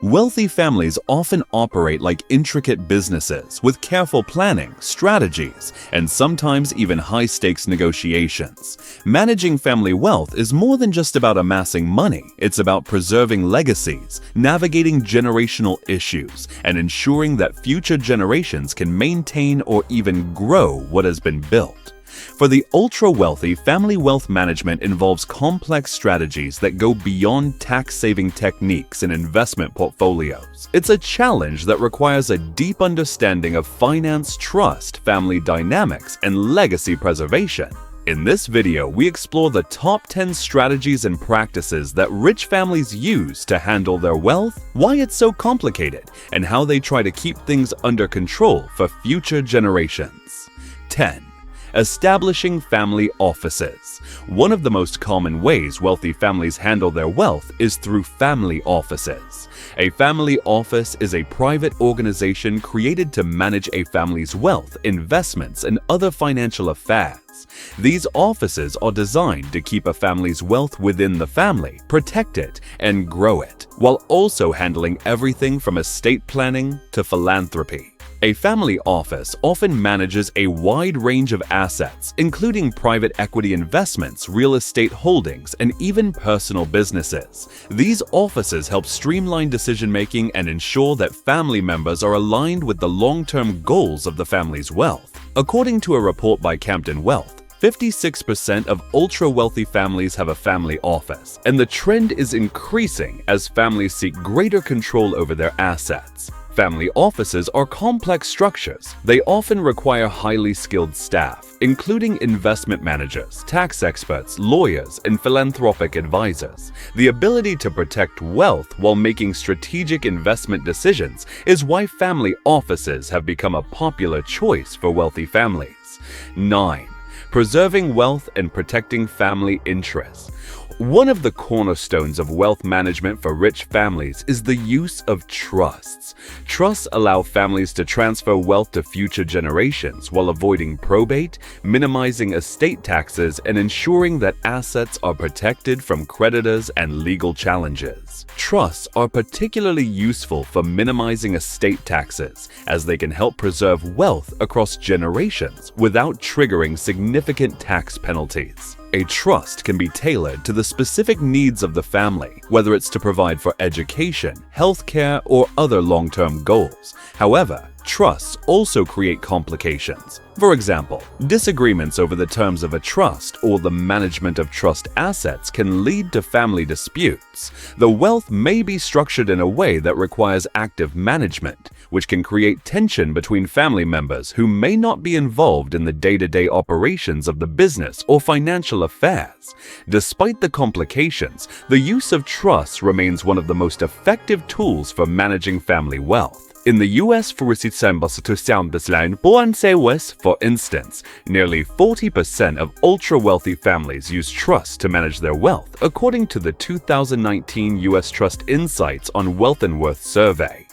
Wealthy families often operate like intricate businesses with careful planning, strategies, and sometimes even high-stakes negotiations. Managing family wealth is more than just about amassing money. It's about preserving legacies, navigating generational issues, and ensuring that future generations can maintain or even grow what has been built. For the ultra-wealthy, family wealth management involves complex strategies that go beyond tax-saving techniques and investment portfolios. It's a challenge that requires a deep understanding of finance, trust, family dynamics, and legacy preservation. In this video, we explore the top 10 strategies and practices that rich families use to handle their wealth, why it's so complicated, and how they try to keep things under control for future generations. 10. Establishing family offices. One of the most common ways wealthy families handle their wealth is through family offices. A family office is a private organization created to manage a family's wealth, investments, and other financial affairs. These offices are designed to keep a family's wealth within the family, protect it, and grow it, while also handling everything from estate planning to philanthropy. A family office often manages a wide range of assets, including private equity investments, real estate holdings, and even personal businesses. These offices help streamline decision-making and ensure that family members are aligned with the long-term goals of the family's wealth. According to a report by Camden Wealth, 56% of ultra-wealthy families have a family office, and the trend is increasing as families seek greater control over their assets. Family offices are complex structures. They often require highly skilled staff, including investment managers, tax experts, lawyers, and philanthropic advisors. The ability to protect wealth while making strategic investment decisions is why family offices have become a popular choice for wealthy families. 9. Preserving wealth and protecting family interests. One of the cornerstones of wealth management for rich families is the use of trusts. Trusts allow families to transfer wealth to future generations while avoiding probate, minimizing estate taxes, and ensuring that assets are protected from creditors and legal challenges. Trusts are particularly useful for minimizing estate taxes, as they can help preserve wealth across generations without triggering significant tax penalties. A trust can be tailored to the specific needs of the family, whether it's to provide for education, healthcare, or other long-term goals. However, trusts also create complications. For example, disagreements over the terms of a trust or the management of trust assets can lead to family disputes. The wealth may be structured in a way that requires active management, which can create tension between family members who may not be involved in the day-to-day operations of the business or financial affairs. Despite the complications, the use of trusts remains one of the most effective tools for managing family wealth. In the U.S., for instance, nearly 40% of ultra-wealthy families use trusts to manage their wealth, according to the 2019 U.S. Trust Insights on Wealth and Worth survey.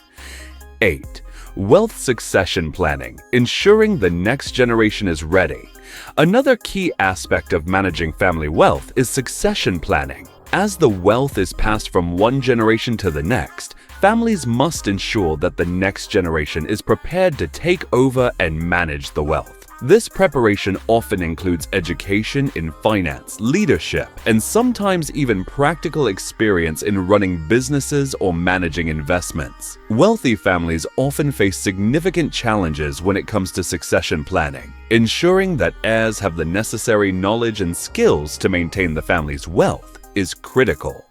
8. Wealth succession planning, ensuring the next generation is ready. Another key aspect of managing family wealth is succession planning. As the wealth is passed from one generation to the next, families must ensure that the next generation is prepared to take over and manage the wealth. This preparation often includes education in finance, leadership, and sometimes even practical experience in running businesses or managing investments. Wealthy families often face significant challenges when it comes to succession planning. Ensuring that heirs have the necessary knowledge and skills to maintain the family's wealth is critical.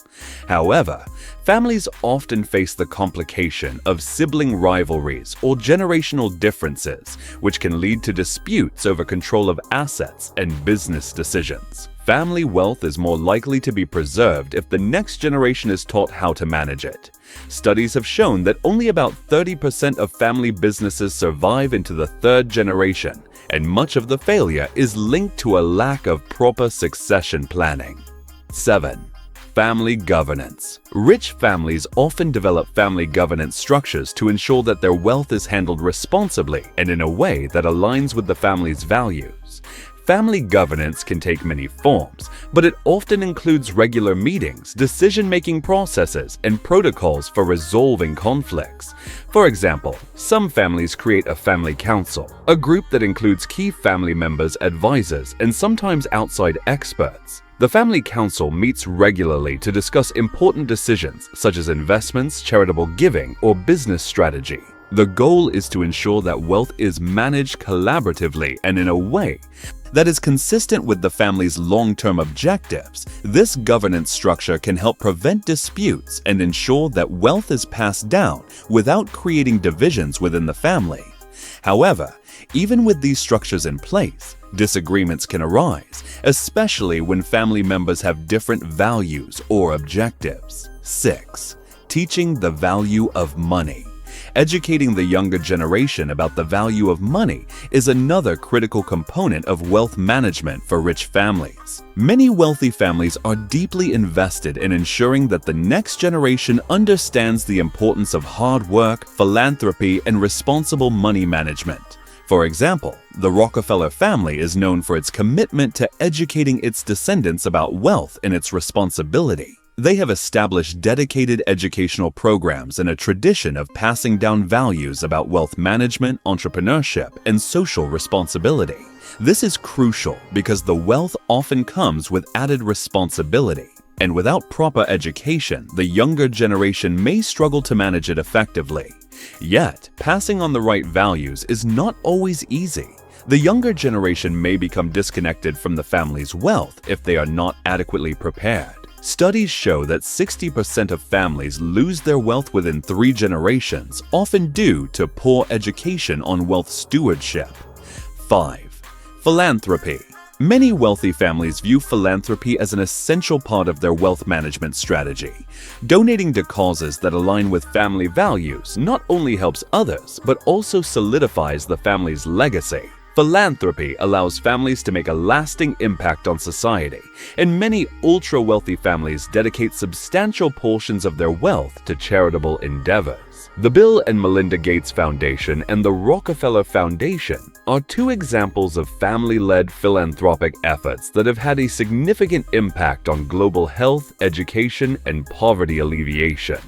However, families often face the complication of sibling rivalries or generational differences, which can lead to disputes over control of assets and business decisions. Family wealth is more likely to be preserved if the next generation is taught how to manage it. Studies have shown that only about 30% of family businesses survive into the third generation, and much of the failure is linked to a lack of proper succession planning. 7. Family governance. Rich families often develop family governance structures to ensure that their wealth is handled responsibly and in a way that aligns with the family's values. Family governance can take many forms, but it often includes regular meetings, decision-making processes, and protocols for resolving conflicts. For example, some families create a family council, a group that includes key family members, advisors, and sometimes outside experts. The family council meets regularly to discuss important decisions such as investments, charitable giving, or business strategy. The goal is to ensure that wealth is managed collaboratively and in a way that is consistent with the family's long-term objectives. This governance structure can help prevent disputes and ensure that wealth is passed down without creating divisions within the family. However, even with these structures in place, disagreements can arise, especially when family members have different values or objectives. 6. Teaching the value of money. Educating the younger generation about the value of money is another critical component of wealth management for rich families. Many wealthy families are deeply invested in ensuring that the next generation understands the importance of hard work, philanthropy, and responsible money management. For example, the Rockefeller family is known for its commitment to educating its descendants about wealth and its responsibility. They have established dedicated educational programs and a tradition of passing down values about wealth management, entrepreneurship, and social responsibility. This is crucial because the wealth often comes with added responsibility, and without proper education, the younger generation may struggle to manage it effectively. Yet, passing on the right values is not always easy. The younger generation may become disconnected from the family's wealth if they are not adequately prepared. Studies show that 60% of families lose their wealth within 3 generations, often due to poor education on wealth stewardship. 5. Philanthropy. Many wealthy families view philanthropy as an essential part of their wealth management strategy. Donating to causes that align with family values not only helps others, but also solidifies the family's legacy. Philanthropy allows families to make a lasting impact on society, and many ultra-wealthy families dedicate substantial portions of their wealth to charitable endeavors. The Bill and Melinda Gates Foundation and the Rockefeller Foundation are 2 examples of family-led philanthropic efforts that have had a significant impact on global health, education, and poverty alleviation.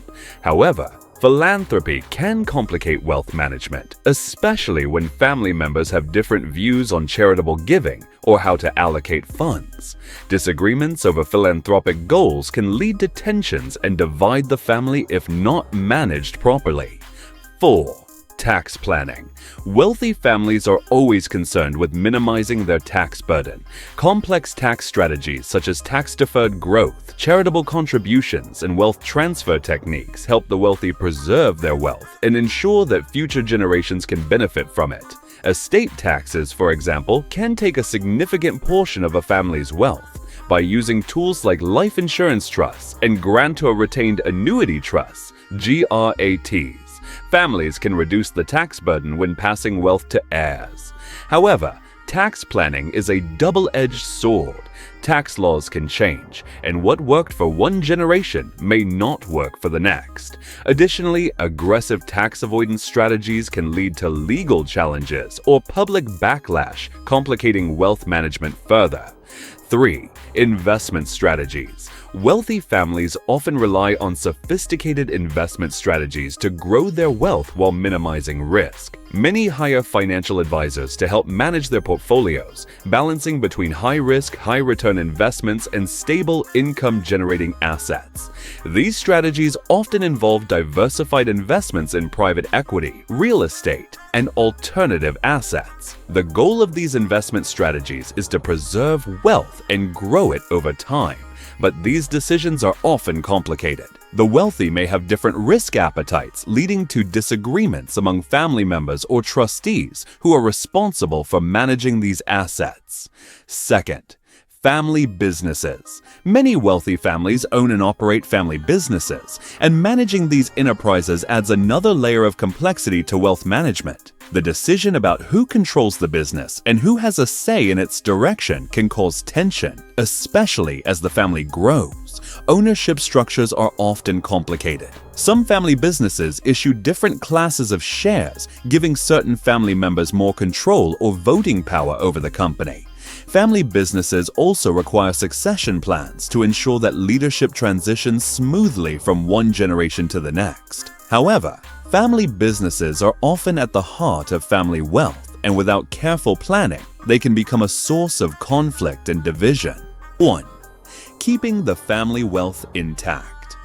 However, philanthropy can complicate wealth management, especially when family members have different views on charitable giving or how to allocate funds. Disagreements over philanthropic goals can lead to tensions and divide the family if not managed properly. 4. Tax planning. Wealthy families are always concerned with minimizing their tax burden. Complex tax strategies such as tax-deferred growth, charitable contributions, and wealth transfer techniques help the wealthy preserve their wealth and ensure that future generations can benefit from it. Estate taxes, for example, can take a significant portion of a family's wealth. By using tools like life insurance trusts and grantor retained annuity trusts, GRATs, families can reduce the tax burden when passing wealth to heirs. However, tax planning is a double-edged sword. Tax laws can change, and what worked for one generation may not work for the next. Additionally, aggressive tax avoidance strategies can lead to legal challenges or public backlash, complicating wealth management further. 3. Investment strategies. Wealthy families often rely on sophisticated investment strategies to grow their wealth while minimizing risk. Many hire financial advisors to help manage their portfolios, balancing between high-risk, high-return investments and stable income-generating assets. These strategies often involve diversified investments in private equity, real estate, and alternative assets. The goal of these investment strategies is to preserve wealth and grow it over time. But these decisions are often complicated. The wealthy may have different risk appetites, leading to disagreements among family members or trustees who are responsible for managing these assets. Second, family businesses. Many wealthy families own and operate family businesses, and managing these enterprises adds another layer of complexity to wealth management. The decision about who controls the business and who has a say in its direction can cause tension, especially as the family grows. Ownership structures are often complicated. Some family businesses issue different classes of shares, giving certain family members more control or voting power over the company. Family businesses also require succession plans to ensure that leadership transitions smoothly from one generation to the next. However, family businesses are often at the heart of family wealth, and without careful planning, they can become a source of conflict and division. 1. Keeping the family wealth intact.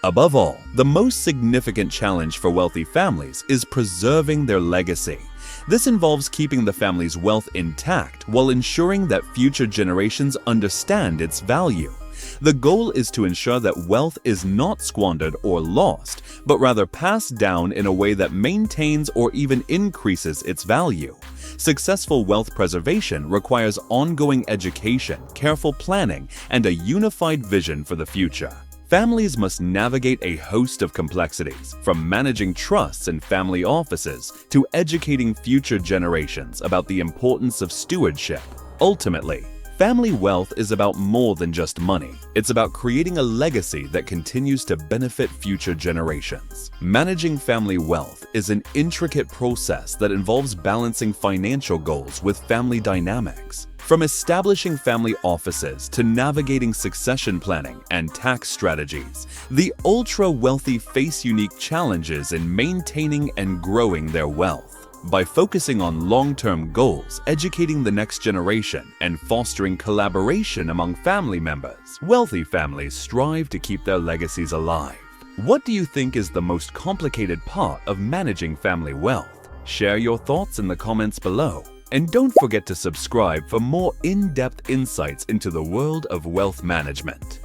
Above all, the most significant challenge for wealthy families is preserving their legacy. This involves keeping the family's wealth intact while ensuring that future generations understand its value. The goal is to ensure that wealth is not squandered or lost, but rather passed down in a way that maintains or even increases its value. Successful wealth preservation requires ongoing education, careful planning, and a unified vision for the future. Families must navigate a host of complexities, from managing trusts and family offices to educating future generations about the importance of stewardship. Ultimately, family wealth is about more than just money. It's about creating a legacy that continues to benefit future generations. Managing family wealth is an intricate process that involves balancing financial goals with family dynamics. From establishing family offices to navigating succession planning and tax strategies, the ultra-wealthy face unique challenges in maintaining and growing their wealth. By focusing on long-term goals, educating the next generation, and fostering collaboration among family members, wealthy families strive to keep their legacies alive. What do you think is the most complicated part of managing family wealth? Share your thoughts in the comments below. And don't forget to subscribe for more in-depth insights into the world of wealth management.